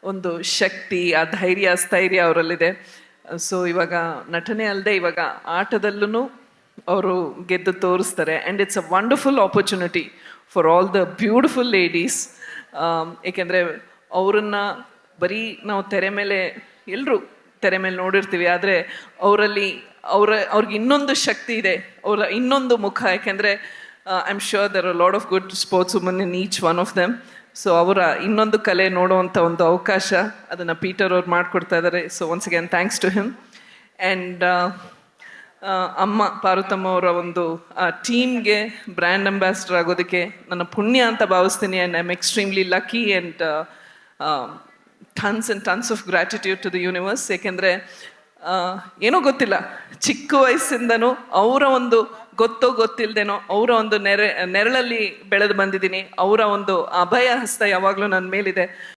ಒಂದು ಶಕ್ತಿ, ಆ ಧೈರ್ಯ, ಸ್ಥೈರ್ಯ ಅವರಲ್ಲಿದೆ. ಸೊ ಇವಾಗ ನಟನೆ ಅಲ್ಲದೆ ಇವಾಗ ಆಟದಲ್ಲೂ ಅವರು ಗೆದ್ದು ತೋರಿಸ್ತಾರೆ. And it's a wonderful opportunity for all the beautiful ladies. ಏಕೆಂದರೆ ಅವರನ್ನು ಬರೀ ನಾವು ತೆರೆ ಮೇಲೆ ಎಲ್ಲರೂ ತೆರೆ ಮೇಲೆ ನೋಡಿರ್ತೀವಿ, ಆದರೆ ಅವ್ರಿಗೆ ಇನ್ನೊಂದು ಶಕ್ತಿ ಇದೆ, ಅವರ ಇನ್ನೊಂದು ಮುಖ. ಯಾಕೆಂದರೆ I am sure there are lot of good sports woman in each one of them. So ಅವರ ಇನ್ನೊಂದು ಕಲೆ ನೋಡುವಂಥ ಒಂದು ಅವಕಾಶ ಅದನ್ನು ಪೀಟರ್ ಅವ್ರು ಮಾಡಿಕೊಡ್ತಾ ಇದ್ದಾರೆ. So once again thanks to him. And ಅಮ್ಮ ಪಾರ್ವತಮ್ಮ ಅವರ ಒಂದು ಟೀಮ್ಗೆ ಬ್ರ್ಯಾಂಡ್ ಅಂಬಾಸಿಡರ್ ಆಗೋದಕ್ಕೆ ನನ್ನ ಪುಣ್ಯ ಅಂತ ಭಾವಿಸ್ತೀನಿ. And I am extremely lucky and tons and tons of gratitude to the universe. ಏಕೆಂದರೆ ಏನೋ ಗೊತ್ತಿಲ್ಲ, ಚಿಕ್ಕ ವಯಸ್ಸಿಂದನೂ ಅವರ ಒಂದು ಗೊತ್ತಿಲ್ಲದೇನೋ ಅವರ ಒಂದು ನೆರಳಲ್ಲಿ ಬೆಳೆದು ಬಂದಿದ್ದೀನಿ. ಅವರ ಒಂದು ಅಭಯ ಹಸ್ತ ಯಾವಾಗಲೂ ನನ್ನ ಮೇಲಿದೆ.